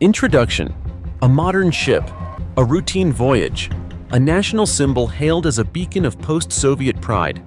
Introduction: a modern ship, a routine voyage, a national symbol hailed as a beacon of post-Soviet pride.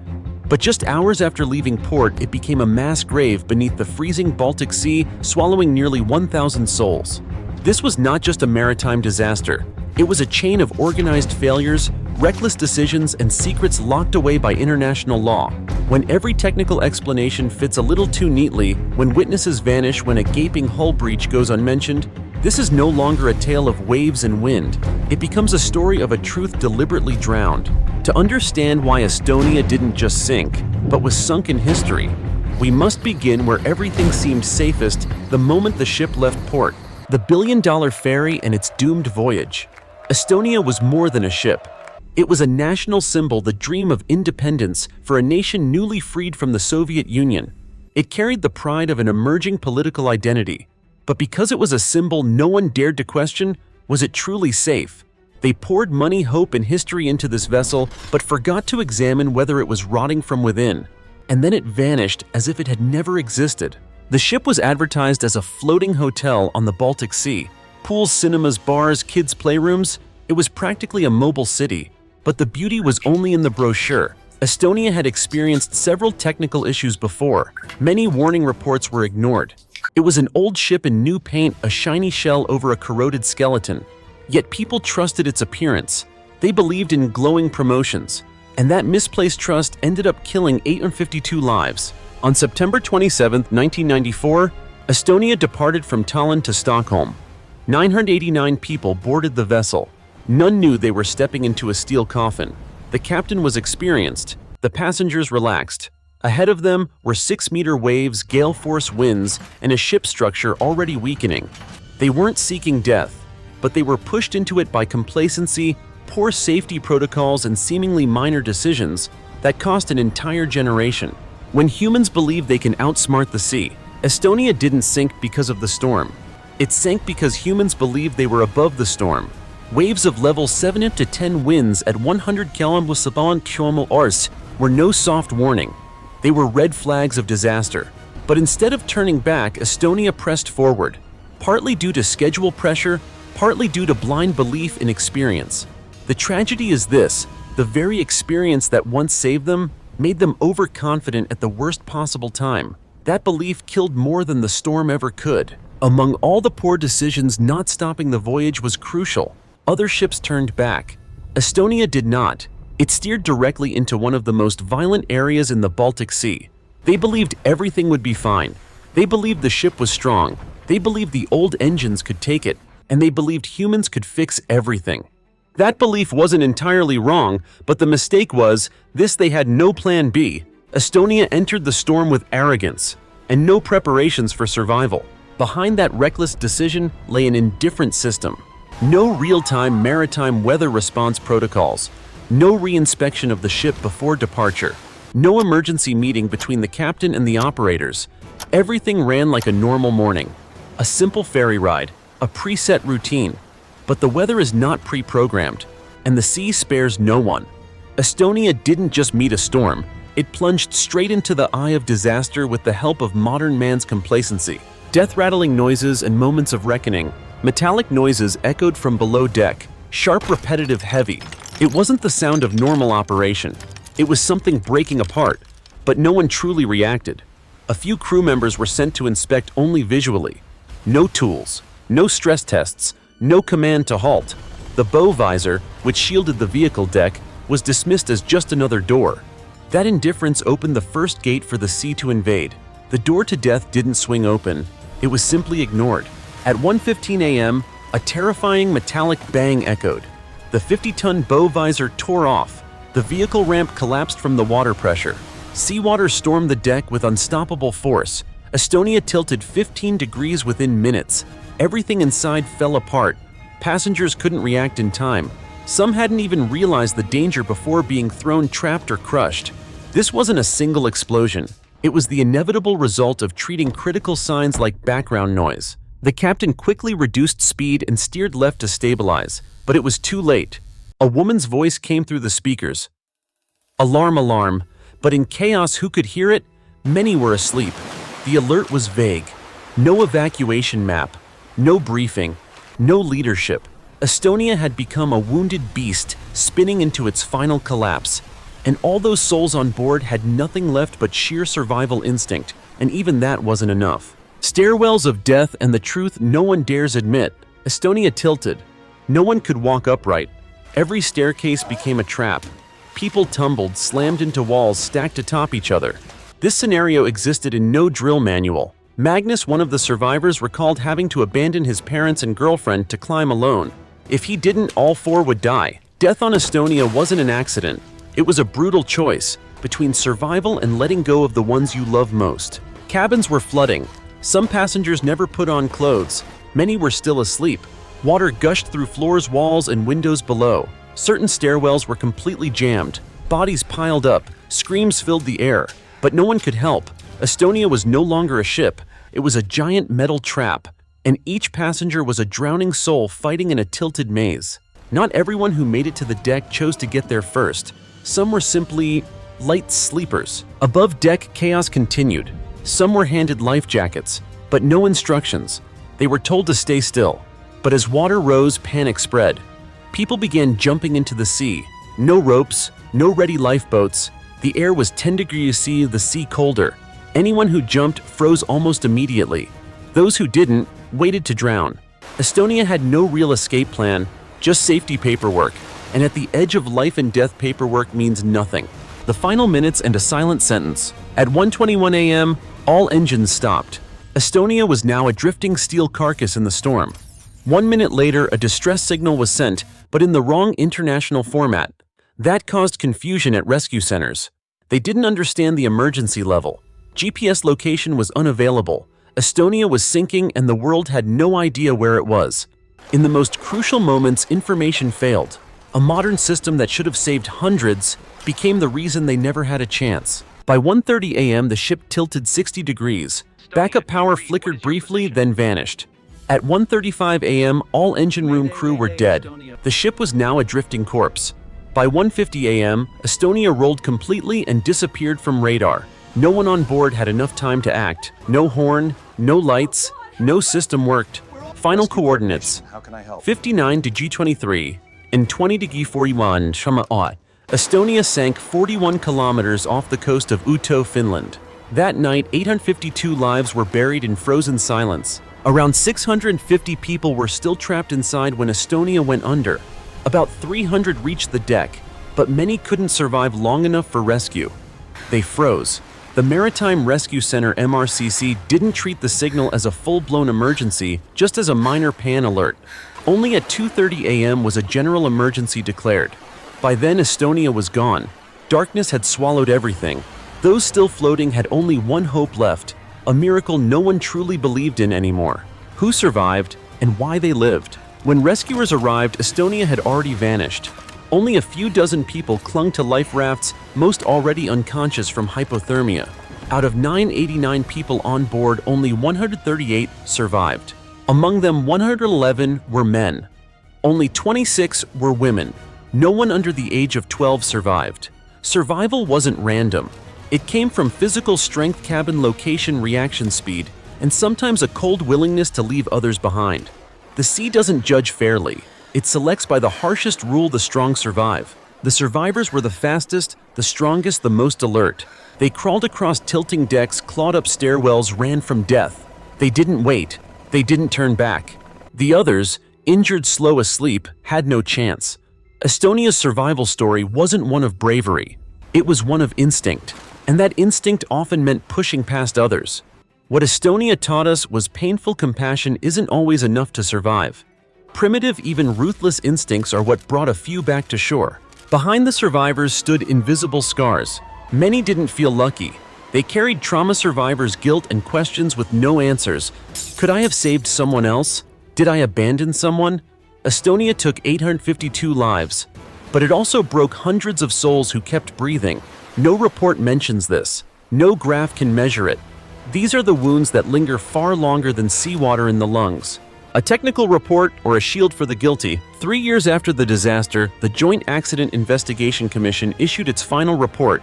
But just hours after leaving port, it became a mass grave beneath the freezing Baltic Sea, swallowing nearly 1,000 souls. This was not just a maritime disaster. It was a chain of organized failures, reckless decisions, and secrets locked away by international law. When every technical explanation fits a little too neatly, when witnesses vanish, when a gaping hull breach goes unmentioned, this is no longer a tale of waves and wind. It becomes a story of a truth deliberately drowned. To understand why Estonia didn't just sink, but was sunk in history, we must begin where everything seemed safest: the moment the ship left port. The billion-dollar ferry and its doomed voyage. Estonia was more than a ship. It was a national symbol, the dream of independence for a nation newly freed from the Soviet Union. It carried the pride of an emerging political identity. But because it was a symbol no one dared to question, was it truly safe? They poured money, hope, and history into this vessel, but forgot to examine whether it was rotting from within. And then it vanished as if it had never existed. The ship was advertised as a floating hotel on the Baltic Sea. Pools, cinemas, bars, kids' playrooms. It was practically a mobile city. But the beauty was only in the brochure. Estonia had experienced several technical issues before. Many warning reports were ignored. It was an old ship in new paint, a shiny shell over a corroded skeleton. Yet people trusted its appearance. They believed in glowing promotions. And that misplaced trust ended up killing 852 lives. On September 27, 1994, Estonia departed from Tallinn to Stockholm. 989 people boarded the vessel. None knew they were stepping into a steel coffin. The captain was experienced. The passengers relaxed. Ahead of them were 6-meter waves, gale-force winds, and a ship structure already weakening. They weren't seeking death, but they were pushed into it by complacency, poor safety protocols, and seemingly minor decisions that cost an entire generation. When humans believe they can outsmart the sea, Estonia didn't sink because of the storm. It sank because humans believed they were above the storm. Waves of level 7 to 10 winds at 100 km/h were no soft warning. They were red flags of disaster. But instead of turning back, Estonia pressed forward, partly due to schedule pressure, partly due to blind belief in experience. The tragedy is this: the very experience that once saved them made them overconfident at the worst possible time. That belief killed more than the storm ever could. Among all the poor decisions, not stopping the voyage was crucial. Other ships turned back. Estonia did not. It steered directly into one of the most violent areas in the Baltic Sea. They believed everything would be fine. They believed the ship was strong. They believed the old engines could take it. And they believed humans could fix everything. That belief wasn't entirely wrong, but the mistake was this: they had no plan B. Estonia entered the storm with arrogance and no preparations for survival. Behind that reckless decision lay an indifferent system. No real-time maritime weather response protocols. No re-inspection of the ship before departure. No emergency meeting between the captain and the operators. Everything ran like a normal morning. A simple ferry ride, a preset routine. But the weather is not pre-programmed, and the sea spares no one. Estonia didn't just meet a storm. It plunged straight into the eye of disaster with the help of modern man's complacency. Death-rattling noises and moments of reckoning. Metallic noises echoed from below deck, sharp, repetitive, heavy. It wasn't the sound of normal operation. It was something breaking apart, but no one truly reacted. A few crew members were sent to inspect only visually. No tools, no stress tests, no command to halt. The bow visor, which shielded the vehicle deck, was dismissed as just another door. That indifference opened the first gate for the sea to invade. The door to death didn't swing open. It was simply ignored. At 1:15 a.m., a terrifying metallic bang echoed. The 50-ton bow visor tore off. The vehicle ramp collapsed from the water pressure. Seawater stormed the deck with unstoppable force. Estonia tilted 15 degrees within minutes. Everything inside fell apart. Passengers couldn't react in time. Some hadn't even realized the danger before being thrown, trapped, or crushed. This wasn't a single explosion. It was the inevitable result of treating critical signs like background noise. The captain quickly reduced speed and steered left to stabilize, but it was too late. A woman's voice came through the speakers. Alarm, alarm. But in chaos, who could hear it? Many were asleep. The alert was vague. No evacuation map. No briefing. no leadership. Estonia had become a wounded beast, spinning into its final collapse. And all those souls on board had nothing left but sheer survival instinct, and even that wasn't enough. Stairwells of death and the truth no one dares admit. Estonia tilted. No one could walk upright. Every staircase became a trap. People tumbled, slammed into walls stacked atop each other. This scenario existed in no drill manual. Magnus, one of the survivors, recalled having to abandon his parents and girlfriend to climb alone. If he didn't, all four would die. Death on Estonia wasn't an accident. It was a brutal choice between survival and letting go of the ones you love most. Cabins were flooding. Some passengers never put on clothes. Many were still asleep. Water gushed through floors, walls, and windows below. Certain stairwells were completely jammed. Bodies piled up. Screams filled the air. But no one could help. Estonia was no longer a ship. It was a giant metal trap. And each passenger was a drowning soul fighting in a tilted maze. Not everyone who made it to the deck chose to get there first. Some were simply light sleepers. Above deck, chaos continued. Some were handed life jackets, but no instructions. They were told to stay still. But as water rose, panic spread. People began jumping into the sea. No ropes, no ready lifeboats. The air was 10 degrees C, the sea colder. Anyone who jumped froze almost immediately. Those who didn't waited to drown. Estonia had no real escape plan, just safety paperwork. And at the edge of life and death, paperwork means nothing. The final minutes and a silent sentence. At 1:21 a.m., all engines stopped. Estonia was now a drifting steel carcass in the storm. 1 minute later, a distress signal was sent, but in the wrong international format. That caused confusion at rescue centers. They didn't understand the emergency level. GPS location was unavailable. Estonia was sinking and the world had no idea where it was. In the most crucial moments, information failed. A modern system that should have saved hundreds became the reason they never had a chance. By 1:30 a.m., the ship tilted 60 degrees. Backup power flickered briefly, then vanished. At 1:35 a.m., all engine room crew were dead. The ship was now a drifting corpse. By 1:50 a.m., Estonia rolled completely and disappeared from radar. No one on board had enough time to act. No horn, no lights, no system worked. Final coordinates: 59 to G23 and 20 to G41 Shama. Estonia sank 41 kilometers off the coast of Uto, Finland. That night, 852 lives were buried in frozen silence. Around 650 people were still trapped inside when Estonia went under. About 300 reached the deck, but many couldn't survive long enough for rescue. They froze. The Maritime Rescue Center (MRCC) didn't treat the signal as a full-blown emergency, just as a minor pan alert. Only at 2:30 a.m. was a general emergency declared. By then, Estonia was gone. Darkness had swallowed everything. Those still floating had only one hope left, a miracle no one truly believed in anymore. Who survived, and why they lived? When rescuers arrived, Estonia had already vanished. Only a few dozen people clung to life rafts, most already unconscious from hypothermia. Out of 989 people on board, only 138 survived. Among them, 111 were men. Only 26 were women. No one under the age of 12 survived. Survival wasn't random. It came from physical strength, cabin location, reaction speed, and sometimes a cold willingness to leave others behind. The sea doesn't judge fairly. It selects by the harshest rule: the strong survive. The survivors were the fastest, the strongest, the most alert. They crawled across tilting decks, clawed up stairwells, ran from death. They didn't wait. They didn't turn back. The others, injured, slow, asleep, had no chance. Estonia's survival story wasn't one of bravery. It was one of instinct. And that instinct often meant pushing past others. What Estonia taught us was painful compassion isn't always enough to survive. Primitive, even ruthless instincts are what brought a few back to shore. Behind the survivors stood invisible scars. Many didn't feel lucky. They carried trauma survivors' guilt and questions with no answers. Could I have saved someone else? Did I abandon someone? Estonia took 852 lives, but it also broke hundreds of souls who kept breathing. No report mentions this. No graph can measure it. These are the wounds that linger far longer than seawater in the lungs. A technical report, or a shield for the guilty. 3 years after the disaster, the Joint Accident Investigation Commission issued its final report.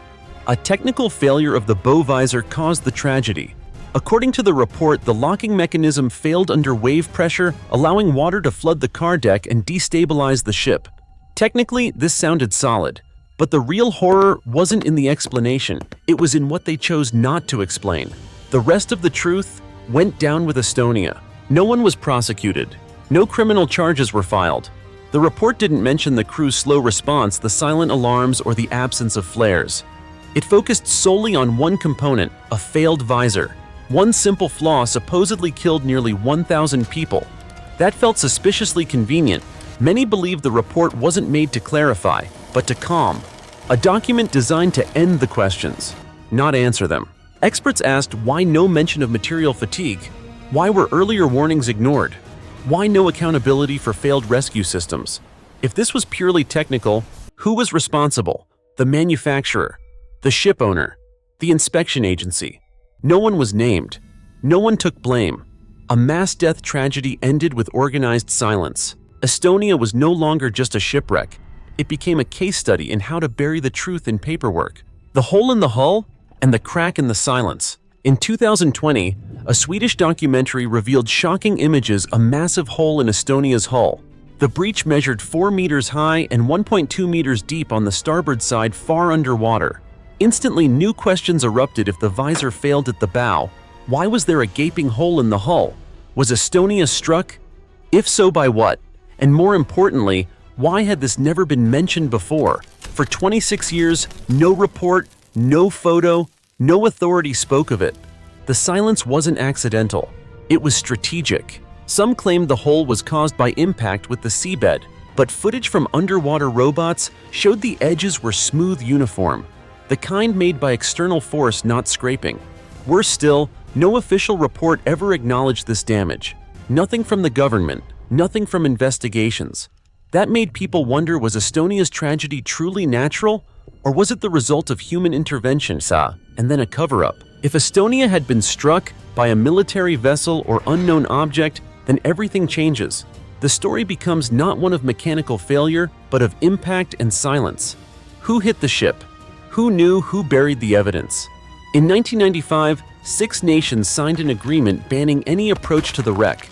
A technical failure of the bow visor caused the tragedy. According to the report, the locking mechanism failed under wave pressure, allowing water to flood the car deck and destabilize the ship. Technically, this sounded solid, but the real horror wasn't in the explanation, it was in what they chose not to explain. The rest of the truth went down with Estonia. No one was prosecuted. No criminal charges were filed. The report didn't mention the crew's slow response, the silent alarms, or the absence of flares. It focused solely on one component, a failed visor. One simple flaw supposedly killed nearly 1,000 people. That felt suspiciously convenient. Many believe the report wasn't made to clarify, but to calm. A document designed to end the questions, not answer them. Experts asked why no mention of material fatigue. Why were earlier warnings ignored? Why no accountability for failed rescue systems? If this was purely technical, who was responsible? The manufacturer? The ship owner? The inspection agency? No one was named. No one took blame. A mass death tragedy ended with organized silence. Estonia was no longer just a shipwreck. It became a case study in how to bury the truth in paperwork. The hole in the hull and the crack in the silence. In 2020, a Swedish documentary revealed shocking images of a massive hole in Estonia's hull. The breach measured 4 meters high and 1.2 meters deep on the starboard side, far underwater. Instantly, new questions erupted. If the visor failed at the bow, why was there a gaping hole in the hull? Was Estonia struck? If so, by what? And more importantly, why had this never been mentioned before? For 26 years, no report, no photo, no authority spoke of it. The silence wasn't accidental. It was strategic. Some claimed the hole was caused by impact with the seabed, but footage from underwater robots showed the edges were smooth, uniform, the kind made by external force, not scraping. Worse still, no official report ever acknowledged this damage. Nothing from the government, nothing from investigations. That made people wonder, was Estonia's tragedy truly natural? Or was it the result of human intervention, and then a cover-up? If Estonia had been struck by a military vessel or unknown object, then everything changes. The story becomes not one of mechanical failure, but of impact and silence. Who hit the ship? Who knew? Who buried the evidence? In 1995, 6 nations signed an agreement banning any approach to the wreck.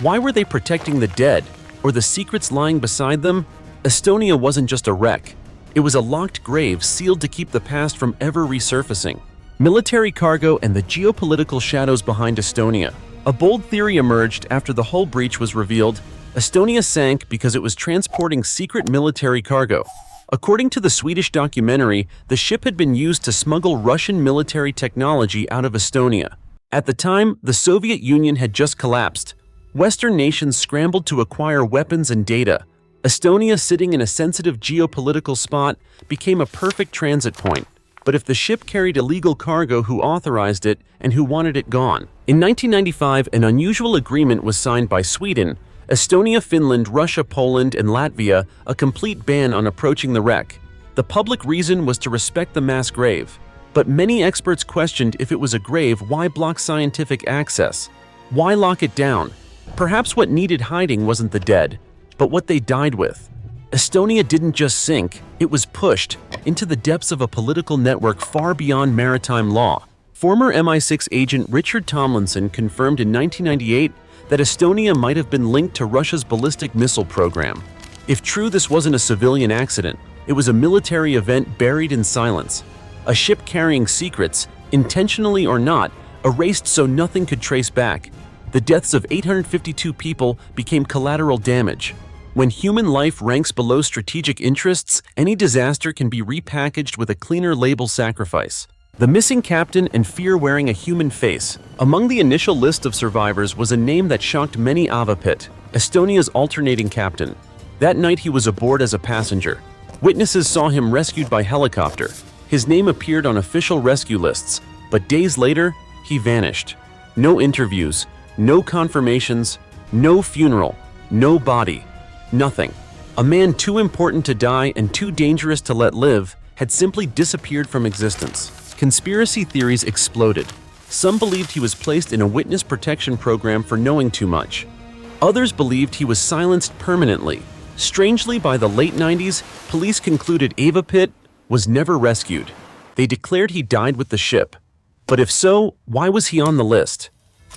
Why were they protecting the dead, or the secrets lying beside them? Estonia wasn't just a wreck. It was a locked grave sealed to keep the past from ever resurfacing. Military cargo and the geopolitical shadows behind Estonia. A bold theory emerged after the hull breach was revealed. Estonia sank because it was transporting secret military cargo. According to the Swedish documentary, the ship had been used to smuggle Russian military technology out of Estonia. At the time, the Soviet Union had just collapsed. Western nations scrambled to acquire weapons and data. Estonia, sitting in a sensitive geopolitical spot, became a perfect transit point. But if the ship carried illegal cargo, who authorized it and who wanted it gone? In 1995, an unusual agreement was signed by Sweden, Estonia, Finland, Russia, Poland, and Latvia, a complete ban on approaching the wreck. The public reason was to respect the mass grave. But many experts questioned, if it was a grave, why block scientific access? Why lock it down? Perhaps what needed hiding wasn't the dead, but what they died with. Estonia didn't just sink, it was pushed into the depths of a political network far beyond maritime law. Former MI6 agent Richard Tomlinson confirmed in 1998 that Estonia might have been linked to Russia's ballistic missile program. If true, this wasn't a civilian accident. It was a military event buried in silence. A ship carrying secrets, intentionally or not, erased so nothing could trace back. The deaths of 852 people became collateral damage. When human life ranks below strategic interests, any disaster can be repackaged with a cleaner label: sacrifice. The missing captain and fear wearing a human face. Among the initial list of survivors was a name that shocked many: Avapit, Estonia's alternating captain. That night he was aboard as a passenger. Witnesses saw him rescued by helicopter. His name appeared on official rescue lists, but days later, he vanished. No interviews, no confirmations, no funeral, no body, nothing. A man too important to die and too dangerous to let live had simply disappeared from existence. Conspiracy theories exploded. Some believed he was placed in a witness protection program for knowing too much. Others believed he was silenced permanently. Strangely, by the late 90s, police concluded Avapit was never rescued. They declared he died with the ship. But if so, why was he on the list?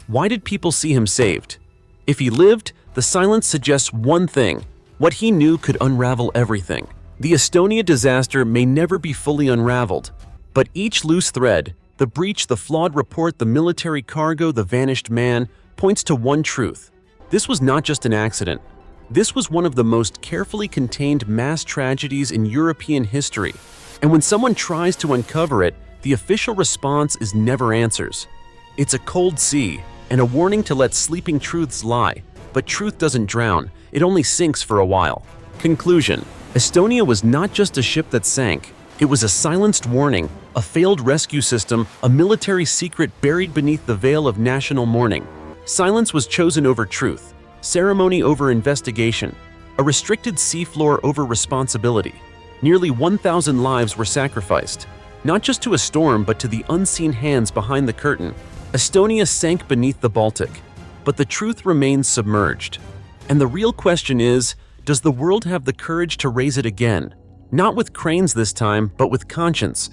Why did people see him saved? If he lived, the silence suggests one thing: what he knew could unravel everything. The Estonia disaster may never be fully unraveled, but each loose thread, the breach, the flawed report, the military cargo, the vanished man, points to one truth. This was not just an accident. This was one of the most carefully contained mass tragedies in European history. And when someone tries to uncover it, the official response is never answers. It's a cold sea, and a warning to let sleeping truths lie. But truth doesn't drown, it only sinks for a while. Conclusion: Estonia was not just a ship that sank. It was a silenced warning, a failed rescue system, a military secret buried beneath the veil of national mourning. Silence was chosen over truth, ceremony over investigation, a restricted seafloor over responsibility. Nearly 1,000 lives were sacrificed, not just to a storm but to the unseen hands behind the curtain. Estonia sank beneath the Baltic, but the truth remains submerged. And the real question is, does the world have the courage to raise it again? Not with cranes this time, but with conscience.